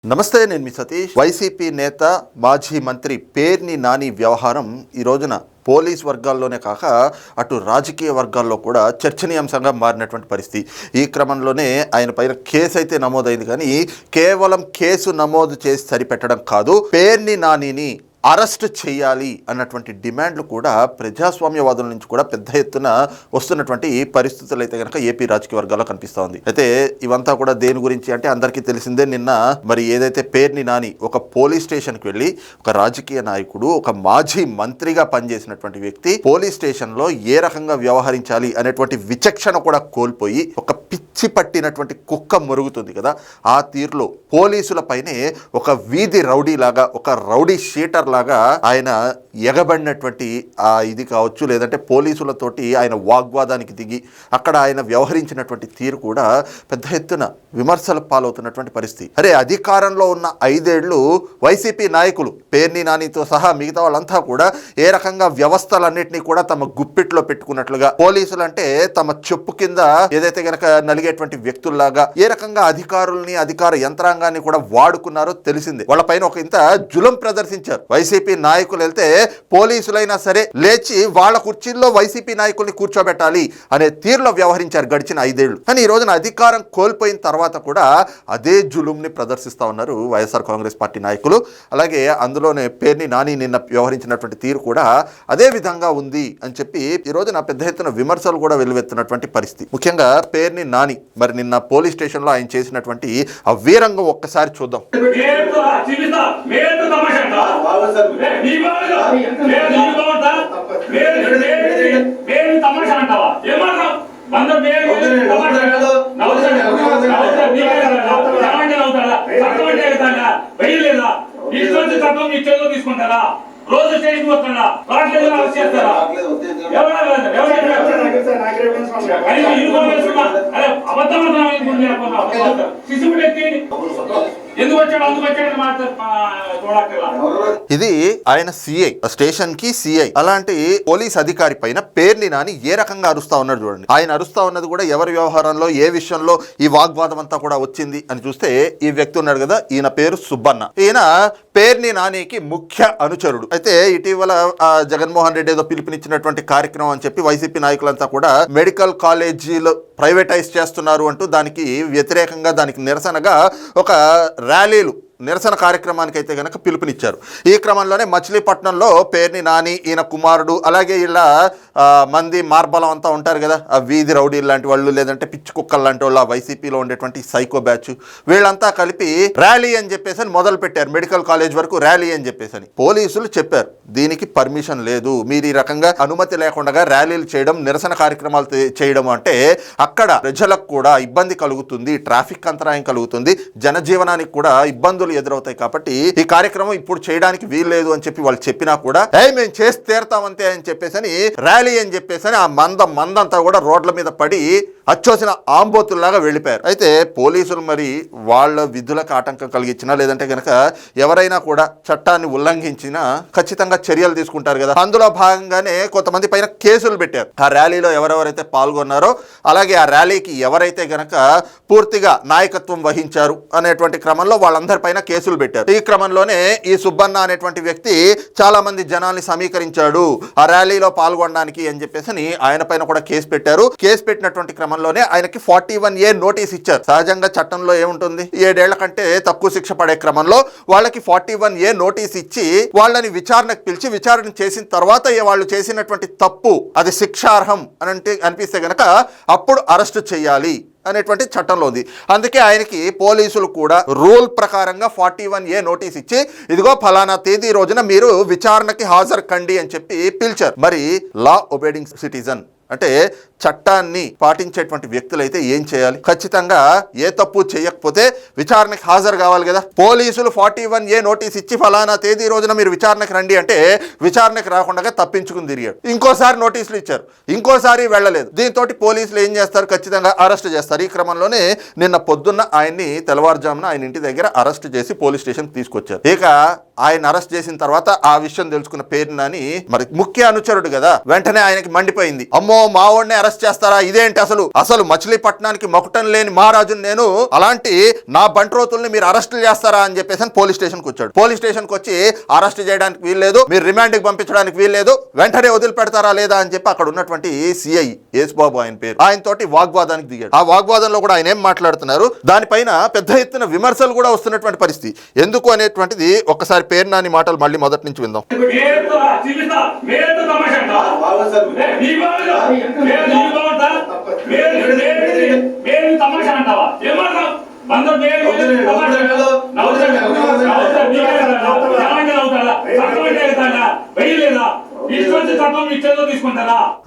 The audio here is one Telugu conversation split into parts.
నమస్తే, నేను మీ సతీష్. వైసీపీ నేత మాజీ మంత్రి పేర్ని నాని వ్యవహారం ఈ రోజున పోలీస్ వర్గాల్లోనే కాక అటు రాజకీయ వర్గాల్లో కూడా చర్చనీయాంశంగా మారినటువంటి పరిస్థితి. ఈ క్రమంలోనే ఆయన పైన కేసు అయితే నమోదైంది, కానీ కేవలం కేసు నమోదు చేసి సరిపెట్టడం కాదు, పేర్ని నానిని అరెస్ట్ చేయాలి అన్నటువంటి డిమాండ్లు కూడా ప్రజాస్వామ్యవాదుల నుంచి కూడా పెద్ద ఎత్తున వస్తున్నటువంటి పరిస్థితులు అయితే కనుక ఏపీ రాజకీయ వర్గాల్లో కనిపిస్తూ ఉంది. అయితే ఇవంతా కూడా దేని గురించి అంటే అందరికీ తెలిసిందే. నిన్న మరి ఏదైతే పేర్ని నాని ఒక పోలీస్ స్టేషన్కి వెళ్ళి ఒక రాజకీయ నాయకుడు, ఒక మాజీ మంత్రిగా పనిచేసినటువంటి వ్యక్తి పోలీస్ స్టేషన్లో ఏ రకంగా వ్యవహరించాలి అనేటువంటి విచక్షణ కూడా కోల్పోయి ఒక పిచ్చి పట్టినటువంటి కుక్క మురుగుతుంది కదా, ఆ తీరులో పోలీసులపైనే ఒక వీధి రౌడీ లాగా, ఒక రౌడీ షీటర్ లాగా ఆయన ఎగబడినటువంటి ఇది కావచ్చు, లేదంటే పోలీసులతోటి ఆయన వాగ్వాదానికి దిగి అక్కడ ఆయన వ్యవహరించినటువంటి తీరు కూడా పెద్ద ఎత్తున విమర్శల పాలవుతున్నటువంటి పరిస్థితి. అరే, అధికారంలో ఉన్న 5 ఏళ్లు వైసీపీ నాయకులు పేర్ని నానితో సహా మిగతా వాళ్ళంతా కూడా ఏ రకంగా వ్యవస్థలన్నింటినీ కూడా తమ గుప్పిట్లో పెట్టుకున్నట్లుగా, పోలీసులు అంటే తమ చెప్పు కింద ఏదైతే గనక నలిగేటువంటి వ్యక్తుల్లాగా ఏ రకంగా అధికారుల్ని, అధికార యంత్రాంగాన్ని కూడా వాడుకున్నారో తెలిసిందే. వాళ్ళపైన ఒక ఇంత జులం ప్రదర్శించారు. వైసీపీ నాయకులు వెళ్తే పోలీసులైనా సరే లేచి వాళ్ళ కుర్చీల్లో వైసీపీ నాయకుల్ని కూర్చోబెట్టాలి అనే తీరులో వ్యవహరించారు గడిచిన 5 ఏళ్లు. కానీ ఈ రోజున అధికారం కోల్పోయిన తర్వాత కూడా అదే జులుంని ప్రదర్శిస్తూ ఉన్నారు వైఎస్ఆర్ కాంగ్రెస్ పార్టీ నాయకులు. అలాగే అందులోనే పేర్ని నాని నిన్న వ్యవహరించినటువంటి తీరు కూడా అదే విధంగా ఉంది అని చెప్పి ఈ రోజున పెద్ద ఎత్తున విమర్శలు కూడా వెల్లువెత్తున్నటువంటి పరిస్థితి. ముఖ్యంగా పేర్ని నాని మరి నిన్న పోలీస్ స్టేషన్లో ఆయన చేసినటువంటి ఆ వీరంగం ఒక్కసారి చూద్దాం. తీసుకుంటారా? రోజు స్టేషన్ వస్తాడా? చేస్తారా? ఇది ఆయన సిఐ, స్టేషన్ కి సిఐ. అలాంటి పోలీస్ అధికారి పైన పేర్ని నాని ఏ రకంగా అరుస్తా ఉన్నాడు చూడండి. ఆయన అరుస్తా ఉన్నది కూడా ఎవరి వ్యవహారంలో, ఏ విషయంలో ఈ వాగ్వాదం అంతా కూడా వచ్చింది అని చూస్తే ఈ వ్యక్తి ఉన్నాడు కదా, ఈయన పేరు సుబ్బన్న. ఈయన పేర్ని నానికి ముఖ్య అనుచరుడు. అయితే ఇటీవల జగన్మోహన్ రెడ్డి ఏదో పిలుపునిచ్చినటువంటి కార్యక్రమం అని చెప్పి వైసీపీ నాయకులంతా కూడా మెడికల్ కాలేజీలు ప్రైవేటైజ్ చేస్తున్నారు అంటూ దానికి వ్యతిరేకంగా, దానికి నిరసనగా ఒక ర్యాలీలు, నిరసన కార్యక్రమానికి అయితే కనుక పిలుపునిచ్చారు. ఈ క్రమంలోనే మచిలీపట్నంలో పేర్ని నాని, ఈయన కుమారుడు, అలాగే ఇలా మంది మార్బలం అంతా ఉంటారు కదా, ఆ వీధి రౌడీలు లాంటి వాళ్ళు, లేదంటే పిచ్చి కుక్కలు లాంటి వాళ్ళు, వైసీపీలో ఉండేటువంటి సైకో బ్యాచ్, వీళ్ళంతా కలిపి ర్యాలీ అని చెప్పేసి మొదలు పెట్టారు. మెడికల్ కాలేజ్ వరకు ర్యాలీ అని చెప్పేసి పోలీసులు చెప్పారు దీనికి పర్మిషన్ లేదు, మీరు ఈ రకంగా అనుమతి లేకుండా ర్యాలీలు చేయడం, నిరసన కార్యక్రమాలు చేయడం అంటే అక్కడ ప్రజలకు కూడా ఇబ్బంది కలుగుతుంది, ట్రాఫిక్ అంతరాయం కలుగుతుంది, జనజీవనానికి కూడా ఇబ్బందులు ఎదురవుతాయి, కాబట్టి ఈ కార్యక్రమం ఇప్పుడు చేయడానికి వీల్లేదు అని చెప్పి వాళ్ళు చెప్పినా కూడా మేము చేసి తీరుతామంతే అని చెప్పేసి ర్యాలీ అని చెప్పేసి ఆ మందంతా కూడా రోడ్ల మీద పడి అచ్చోసిన ఆంబోతుల్లాగా వెళ్ళిపోయారు. అయితే పోలీసులు మరి వాళ్ళ విధులకు ఆటంకం కలిగించినా, లేదంటే కనుక ఎవరైనా కూడా చట్టాన్ని ఉల్లంఘించినా ఖచ్చితంగా చర్యలు తీసుకుంటారు కదా. అందులో భాగంగానే కొంతమంది పైన కేసులు పెట్టారు. ఆ ర్యాలీలో ఎవరెవరైతే పాల్గొన్నారో, అలాగే ఆ ర్యాలీకి ఎవరైతే గనక పూర్తిగా నాయకత్వం వహించారు అనేటువంటి క్రమంలో వాళ్ళందరిపైన కేసులు పెట్టారు. ఈ క్రమంలోనే ఈ సుబ్బన్న అనేటువంటి వ్యక్తి చాలా మంది జనాల్ని సమీకరించాడు ఆ ర్యాలీలో పాల్గొనడానికి అని చెప్పేసి ఆయన పైన కూడా కేసు పెట్టారు. కేసు పెట్టినటువంటి క్రమంలోనే ఆయనకి 41A నోటీస్ ఇచ్చారు. సహజంగా చట్టంలో ఏముంటుంది, 7 ఏళ్ల కంటే తక్కువ శిక్ష పడే క్రమంలో వాళ్ళకి 41A నోటీస్ ఇచ్చి వాళ్ళని విచారణకు పిలిచి విచారణ చేసిన తర్వాత వాళ్ళు చేసినటువంటి తప్పు అది శిక్షార్హం అని అనిపిస్తే గనక అప్పుడు అరెస్ట్ చేయాలి అనేటువంటి చట్టంలో ఉంది. అందుకే ఆయనకి పోలీసులు కూడా రూల్ ప్రకారంగా 41A నోటీస్ ఇచ్చి ఇదిగో ఫలానా తేదీ రోజున మీరు విచారణకి హాజరు కండి అని చెప్పి పిలిచారు. మరి లా ఒబేడింగ్ సిటిజన్ అంటే చట్టాన్ని పాటించేటువంటి వ్యక్తులైతే ఏం చేయాలి? ఖచ్చితంగా ఏ తప్పు చేయకపోతే విచారణకి హాజరు కావాలి కదా. పోలీసులు 41A నోటీస్ ఇచ్చి ఫలానా తేదీ రోజున మీరు విచారణకి రండి అంటే విచారణకి రాకుండా తప్పించుకుని తిరిగాడు. ఇంకోసారి నోటీసులు ఇచ్చారు, ఇంకోసారి వెళ్ళలేదు. దీంతో పోలీసులు ఏం చేస్తారు? ఖచ్చితంగా అరెస్ట్ చేస్తారు. ఈ క్రమంలోనే నిన్న పొద్దున్న ఆయన్ని తెల్లవారుజామున ఆయన ఇంటి దగ్గర అరెస్ట్ చేసి పోలీస్ స్టేషన్కి తీసుకొచ్చారు. ఇక ఆయన అరెస్ట్ చేసిన తర్వాత ఆ విషయం తెలుసుకున్న పేరు నాని మరి ముఖ్య అనుచరుడు కదా, వెంటనే ఆయనకి మండిపోయింది. అమ్మో మా వాడిని అరెస్ట్ చేస్తారా, ఇదేంటి అసలు మచిలీపట్నానికి మకుటం లేని మహారాజుని నేను, అలాంటి నా బంట్రోతుల్ని మీరు అరెస్టులు చేస్తారా అని చెప్పేసి పోలీస్ స్టేషన్కి వచ్చాడు. పోలీస్ స్టేషన్కి వచ్చి అరెస్ట్ చేయడానికి వీల్లేదు, మీరు రిమాండ్కి పంపించడానికి వీల్లేదు, వెంటనే వదిలిపెడతారా లేదా అని చెప్పి అక్కడ ఉన్నటువంటి సిఐ యేసుబాబు ఆయన పేరు, ఆయన తోటి వాగ్వాదానికి దిగాడు. ఆ వాగ్వాదంలో కూడా ఆయన ఏం మాట్లాడుతున్నారు, దానిపైన పెద్ద ఎత్తున విమర్శలు కూడా వస్తున్నటువంటి పరిస్థితి. ఎందుకు అనేటువంటిది ఒక్కసారి పేరు నాని మాటలు మళ్ళీ మొదటి నుంచి విందాం.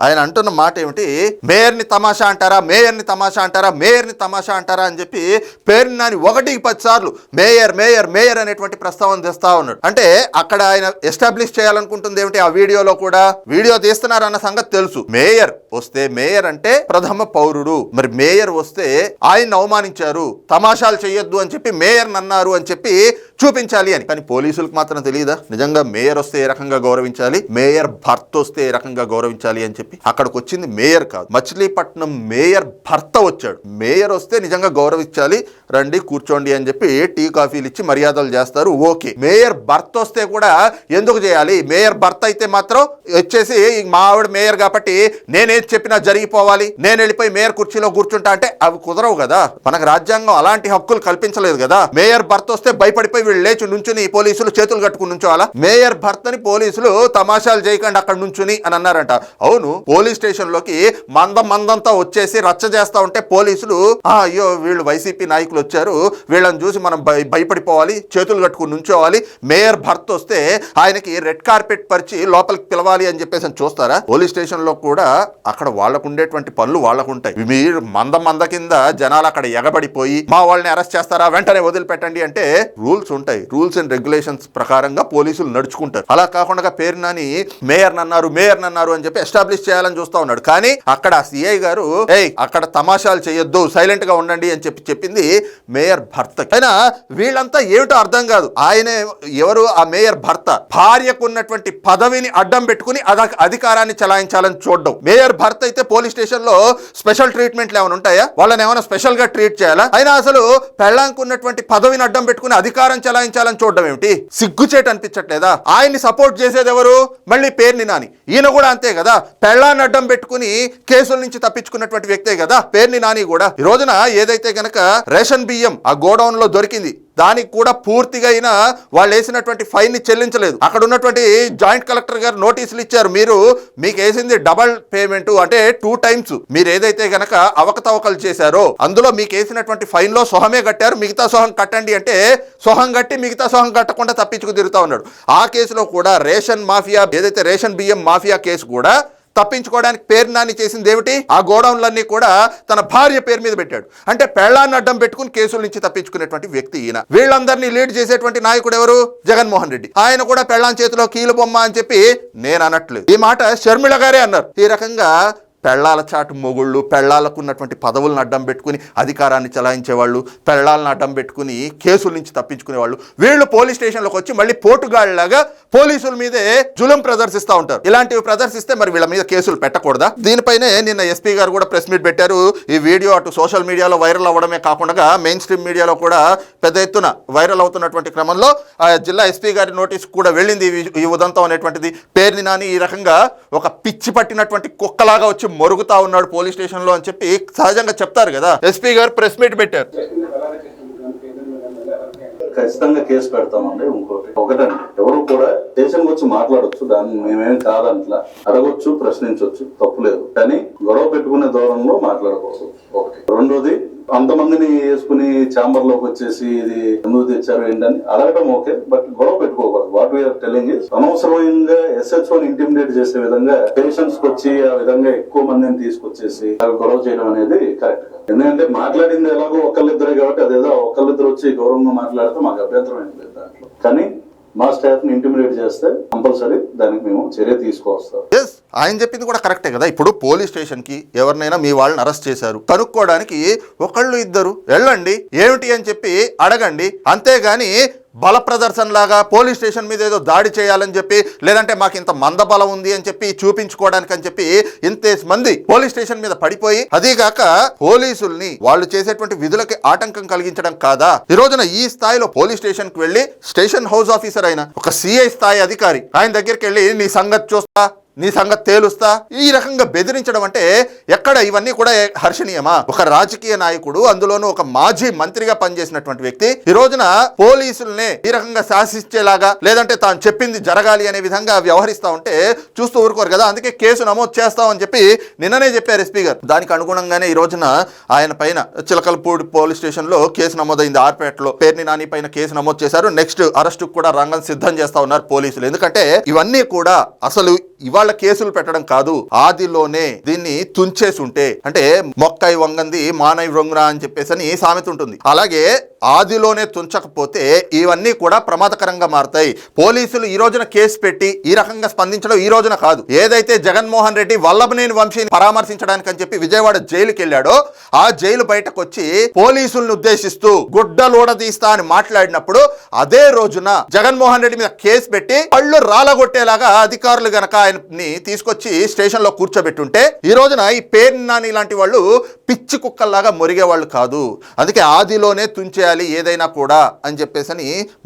ఆయన అంటున్న మాట ఏమిటి, మేయర్ని తమాషా అంటారా, మేయర్ని తమాషా అంటారా, మేయర్ని తమాషా అంటారా అని చెప్పి పేరు నాని 1-10 సార్లు మేయర్ మేయర్ మేయర్ అనేటువంటి ప్రస్తావన తెస్తా ఉన్నాడు. అంటే అక్కడ ఆయన ఎస్టాబ్లిష్ చేయాలనుకుంటుంది ఏమిటి, ఆ వీడియోలో కూడా వీడియో తీస్తున్నారు అన్న సంగతి తెలుసు. మేయర్ వస్తే, మేయర్ అంటే ప్రథమ పౌరుడు, మరి మేయర్ వస్తే ఆయన అవమానించారు, తమాషాలు చేయొద్దు అని చెప్పి మేయర్ అన్నారు అని చెప్పి చూపించాలి అని. కానీ పోలీసులకు మాత్రం తెలియదా నిజంగా మేయర్ వస్తే ఏ రకంగా గౌరవించాలి, మేయర్ భర్త వస్తే ఏ రకంగా గౌరవించాలి అని చెప్పి. అక్కడికి వచ్చింది మేయర్ కాదు, మచిలీపట్నం మేయర్ భర్త వచ్చాడు. మేయర్ వస్తే నిజంగా గౌరవించాలి, రండి కూర్చోండి అని చెప్పి టీ కాఫీలు ఇచ్చి మర్యాదలు చేస్తారు, ఓకే. మేయర్ భర్త వస్తే కూడా ఎందుకు చేయాలి, మేయర్ భర్త అయితే మాత్రం వచ్చేసి మా ఆవిడ మేయర్ కాబట్టి నేనేది చెప్పినా జరిగిపోవాలి, నేను వెళ్ళిపోయి మేయర్ కుర్చీలో కూర్చుంటా అంటే అవి కుదరవు కదా. మనకు రాజ్యాంగం అలాంటి హక్కులు కల్పించలేదు కదా. మేయర్ భర్త వస్తే భయపడిపోయి వీళ్ళు లేచి నుంచుని పోలీసులు చేతులు కట్టుకుని నుంచోవాలా, మేయర్ భర్తని పోలీసులు తమాషాలు చేయకండి అక్కడ నుంచుని అని అన్నారంట. అవును, పోలీస్ స్టేషన్ లోకి మందంతా వచ్చేసి రచ్చ చేస్తా ఉంటే పోలీసులు అయ్యో వీళ్ళు వైసీపీ నాయకులు వచ్చారు, వీళ్ళని చూసి మనం భయపడిపోవాలి, చేతులు కట్టుకుని నుంచోవాలి, మేయర్ భర్త వస్తే ఆయనకి రెడ్ కార్పెట్ పరిచి లోపలికి పిలవాలి అని చెప్పేసి చూస్తారా? పోలీస్ స్టేషన్ లో కూడా అక్కడ వాళ్ళకు ఉండేటువంటి పనులు వాళ్ళకు ఉంటాయి. మీరు మంద కింద జనాలు అక్కడ ఎగబడిపోయి మా వాళ్ళని అరెస్ట్ చేస్తారా, వెంటనే వదిలిపెట్టండి అంటే రూల్స్ ఉంటాయి, రూల్స్ అండ్ రెగ్యులేషన్స్ ప్రకారంగా పోలీసులు నడుచుకుంటారు. అలా కాకుండా పేరు నాని మేయర్ నన్నారు అని చెప్పి ఎస్టాబ్లిష్ చేయాలని చూస్తా ఉన్నాడు. కానీ అక్కడ సిఐ గారు అక్కడ తమాషాలు చేయొద్దు, సైలెంట్ గా ఉండండి అని చెప్పి చెప్పింది మేయర్ భర్త. అయినా వీళ్ళంతా ఏమిటో అర్థం కాదు. ఆయన ఎవరు, ఆ మేయర్ భర్త భార్యకు ఉన్నటువంటి పదవిని అడ్డం పెట్టుకుని అధికారాన్ని చలాయించాలని చూడడం. మేయర్ భర్త అయితే పోలీస్ స్టేషన్ లో స్పెషల్ ట్రీట్మెంట్లు ఏమైనా ఉంటాయా, వాళ్ళని ఏమైనా స్పెషల్ గా ట్రీట్ చేయాలా? అయినా అసలు పెళ్ళాంకు ఉన్నటువంటి పదవిని అడ్డం పెట్టుకుని అధికారం చలాయించాలని చూడడం ఏమిటి, సిగ్గుచేటు అనిపించట్లేదా? ఆయన్ని సపోర్ట్ చేసేది ఎవరు, మళ్ళీ పేర్ని నాని. ఈయన కూడా అంతే కదా, పెళ్ళాన్ని అడ్డం పెట్టుకుని కేసుల నుంచి తప్పించుకున్నటువంటి వ్యక్తే కదా పేర్ని నాని కూడా. ఈ రోజున ఏదైతే గనక రేషన్ బియ్యం ఆ గోడౌన్ లో దొరికింది, దానికి కూడా పూర్తిగా అయినా వాళ్ళు వేసినటువంటి ఫైన్ ని చెల్లించలేదు. అక్కడ ఉన్నటువంటి జాయింట్ కలెక్టర్ గారు నోటీసులు ఇచ్చారు, మీకు వేసింది డబల్ పేమెంట్, అంటే 2 టైమ్స్ మీరు ఏదైతే గనక అవకతవకలు చేశారో అందులో మీకు వేసినటువంటి ఫైన్ లో సొహమే కట్టారు, మిగతా సొహం కట్టండి అంటే సొహం కట్టి మిగతా సొహం కట్టకుండా తప్పించుకు తిరుగుతా ఉన్నాడు. ఆ కేసులో కూడా రేషన్ మాఫియా, ఏదైతే రేషన్ బియ్యం మాఫియా కేసు కూడా తప్పించుకోవడానికి పేరు నాని చేసింది ఏమిటి, ఆ గోడౌన్లన్నీ కూడా తన భార్య పేరు మీద పెట్టాడు. అంటే పెళ్ళాన్ని అడ్డం పెట్టుకుని కేసుల నుంచి తప్పించుకునేటువంటి వ్యక్తి ఈయన. వీళ్ళందరినీ లీడ్ చేసేటువంటి నాయకుడు ఎవరు, జగన్మోహన్ రెడ్డి. ఆయన కూడా పెళ్ళాం చేతిలో కీలు బొమ్మ అని చెప్పి నేను అనట్లేదు, ఈ మాట షర్మిల గారే అన్నారు. ఈ రకంగా పెళ్ళాల చాటు మొగుళ్ళు, పెళ్ళాలకు ఉన్నటువంటి పదవులను అడ్డం పెట్టుకుని అధికారాన్ని చలాయించేవాళ్ళు, పెళ్ళాలను అడ్డం పెట్టుకుని కేసుల నుంచి తప్పించుకునేవాళ్ళు, వీళ్ళు పోలీస్ స్టేషన్లోకి వచ్చి మళ్ళీ పోటుగాళ్ళలాగా పోలీసుల మీదే జులుం ప్రదర్శిస్తూ ఉంటారు. ఇలాంటివి ప్రదర్శిస్తే మరి వీళ్ళ మీద కేసులు పెట్టకూడదా? దీనిపైనే నిన్న ఎస్పీ గారు కూడా ప్రెస్ మీట్ పెట్టారు. ఈ వీడియో అటు సోషల్ మీడియాలో వైరల్ అవ్వడమే కాకుండా మెయిన్ స్ట్రీమ్ మీడియాలో కూడా పెద్ద ఎత్తున వైరల్ అవుతున్నటువంటి క్రమంలో ఆ జిల్లా ఎస్పీ గారి నోటీస్ కూడా వెళ్ళింది ఈ ఉదంతం అనేటువంటిది. పేర్ని నాని ఈ రకంగా ఒక పిచ్చి పట్టినటువంటి కుక్కలాగా వచ్చి మొరుగుతా ఉన్నాడు పోలీస్ స్టేషన్ లో అని చెప్పి సహజంగా చెప్తారు కదా. ఎస్పీ గారు ప్రెస్ మీట్ పెట్టారు. ఖచ్చితంగా కేసు పెడతామండి. ఒకటండి, ఎవరు కూడా స్టేషన్ వచ్చి మాట్లాడొచ్చు, దాన్ని మేమేం కాదంట్లా, అడగొచ్చు, ప్రశ్నించవచ్చు, తప్పులేదు. కానీ గొడవ పెట్టుకునే దూరంలో మాట్లాడకూడదు. ఒకటి. రెండోది, అంతమందిని వేసుకుని ఛాంబర్ లోకి వచ్చేసి ఇది ఎందుకు తెచ్చారు ఏంటని అడగటం ఓకే, బట్ గొడవ పెట్టుకోకూడదు. వాట్ వీఆర్ టెలింగ్ ఇస్ అనవసరంగా SHOని ఇంటిమిడేట్ చేసే విధంగా పేషెంట్స్ కి వచ్చి ఆ విధంగా ఎక్కువ మందిని తీసుకొచ్చేసి గొడవ చేయడం అనేది కరెక్ట్ కాదు. ఎందుకంటే మాట్లాడింది ఎలాగో ఒకళ్ళిద్దరే కాబట్టి అదేదో ఒకళ్ళిద్దరు వచ్చి గౌరవంగా మాట్లాడితే మాకు అభ్యంతరం ఏం లేదు దాంట్లో. కానీ మా స్టాఫ్ ని ఇంటిమిడేట్ చేస్తే కంపల్సరీ దానికి మేము చర్య తీసుకొస్తాం. ఆయన చెప్పింది కూడా కరెక్టే కదా. ఇప్పుడు పోలీస్ స్టేషన్ కి ఎవరినైనా మీ వాళ్ళని అరెస్ట్ చేశారు, కనుక్కోవడానికి ఒకళ్ళు ఇద్దరు వెళ్ళండి, ఏమిటి అని చెప్పి అడగండి. అంతేగాని బల ప్రదర్శన లాగా పోలీస్ స్టేషన్ మీద ఏదో దాడి చేయాలని చెప్పి, లేదంటే మాకు ఇంత మందబలం ఉంది అని చెప్పి చూపించుకోవడానికి అని చెప్పి ఇంతమంది పోలీస్ స్టేషన్ మీద పడిపోయి, అదీగాక పోలీసుల్ని వాళ్ళు చేసేటువంటి విధులకి ఆటంకం కలిగించడం కాదా? ఈ రోజున ఈ స్థాయిలో పోలీస్ స్టేషన్ కి వెళ్లి స్టేషన్ హౌస్ ఆఫీసర్ అయిన ఒక సిఐ స్థాయి అధికారి ఆయన దగ్గరికి వెళ్ళి నీ సంగతి చూస్తా, నీ సంగతి తేలుస్తా, ఈ రకంగా బెదిరించడం అంటే ఎక్కడ ఇవన్నీ కూడా హర్షణీయమా? ఒక రాజకీయ నాయకుడు, అందులోనూ ఒక మాజీ మంత్రిగా పనిచేసినటువంటి వ్యక్తి ఈ రోజున పోలీసుల్ని ఈ రకంగా శాసించేలాగా, లేదంటే తాను చెప్పింది జరగాలి అనే విధంగా వ్యవహరిస్తా ఉంటే చూస్తూ ఊరుకోరు కదా. అందుకే కేసు నమోదు చేస్తామని చెప్పి నిన్ననే చెప్పారు ఎస్పీ గారు. దానికి అనుగుణంగానే ఈ రోజున ఆయన పైన చిలకలపూడి పోలీస్ స్టేషన్ లో కేసు నమోదైంది. ఆర్పేటలో పేర్ని నాని పైన కేసు నమోదు చేశారు. నెక్స్ట్ అరెస్టు కూడా రంగం సిద్ధం చేస్తా ఉన్నారు పోలీసులు. ఎందుకంటే ఇవన్నీ కూడా అసలు ఇవాళ కేసులు పెట్టడం కాదు, ఆదిలోనే దీన్ని తుంచేసి ఉంటే, అంటే మొక్కై వంగంది మానై వంగురా అని చెప్పేసి సామెత ఉంటుంది. అలాగే ఆదిలోనే తుంచకపోతే ఇవన్నీ కూడా ప్రమాదకరంగా మారుతాయి. పోలీసులు ఈ రోజున కేసు పెట్టి ఈ రకంగా స్పందించడం ఈ రోజున కాదు. ఏదైతే జగన్మోహన్ రెడ్డి వల్లభనేని వంశీని పరామర్శించడానికి అని చెప్పి విజయవాడ జైలుకి వెళ్ళాడో, ఆ జైలు బయటకు వచ్చి పోలీసులను ఉద్దేశిస్తూ గుడ్డలూడదీస్తా అని మాట్లాడినప్పుడు అదే రోజున జగన్మోహన్ రెడ్డి మీద కేసు పెట్టి పళ్ళు రాలగొట్టేలాగా అధికారులు గనక ఆయన్ని తీసుకొచ్చి స్టేషన్ లో కూర్చోబెట్టుంటే ఈ రోజున ఈ పేర్ని నాని లాంటి వాళ్ళు పిచ్చి కుక్కల్లాగా మొరిగే వాళ్ళు కాదు. అందుకే ఆదిలోనే తుంచేయాలి ఏదైనా కూడా అని చెప్పేసి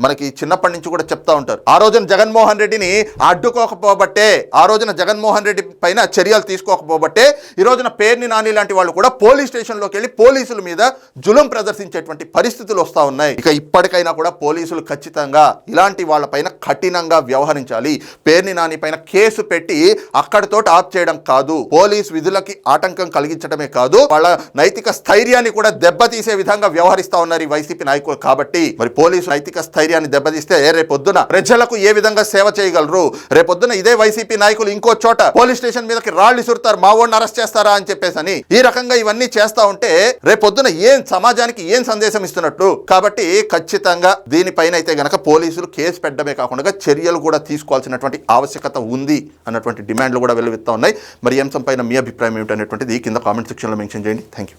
మనకి చిన్నప్పటి నుంచి కూడా చెప్తా ఉంటారు. ఆ రోజున జగన్మోహన్ రెడ్డిని అడ్డుకోకపోబట్టే, ఆ రోజున జగన్మోహన్ రెడ్డి పైన చర్యలు తీసుకోకపోబట్టే ఈ రోజున పేర్ని నాని లాంటి వాళ్ళు కూడా పోలీస్ స్టేషన్ లోకి వెళ్ళి పోలీసుల మీద జులుం ప్రదర్శించేటువంటి పరిస్థితులు వస్తా ఉన్నాయి. ఇక ఇప్పటికైనా కూడా పోలీసులు ఖచ్చితంగా ఇలాంటి వాళ్ళపైన కఠినంగా వ్యవహరించాలి. పేర్ని నాని పైన కేసు పెట్టి అక్కడితో ఆప్ చేయడం కాదు, పోలీస్ విధులకి ఆటంకం కలిగించడమే కాదు, వాళ్ళ నైతిక స్థైర్యాన్ని కూడా దెబ్బతీసే విధంగా వ్యవహరిస్తా ఉన్నారు ఈ వైసీపీ నాయకులు. కాబట్టి మరి పోలీసు నైతిక స్థైర్యాన్ని దెబ్బతీస్తే రేపొద్దున ప్రజలకు ఏ విధంగా సేవ చేయగలరు? రేపొద్దున ఇదే వైసీపీ నాయకులు ఇంకో చోట పోలీస్ స్టేషన్ మీదకి రాళ్లు సురుతారు, మా వాడిని అరెస్ట్ చేస్తారా అని చెప్పేసి ఈ రకంగా ఇవన్నీ చేస్తా ఉంటే రేపొద్దున ఏం సమాజానికి ఏం సందేశం ఇస్తున్నట్టు? కాబట్టి ఖచ్చితంగా దీనిపైన అయితే గనక పోలీసులు కేసు పెట్టడమే కాకుండా చర్యలు కూడా తీసుకోవాల్సినటువంటి ఆవశ్యకత ఉంది అన్నటువంటి డిమాండ్లు కూడా వెలువెత్తా ఉన్నాయి. మరి ఈ అంశం పైన మీ అభిప్రాయం ఏమిటనేటువంటిది కింద కామెంట్ సెక్షన్లో మెన్షన్ చేయండి. Thank you.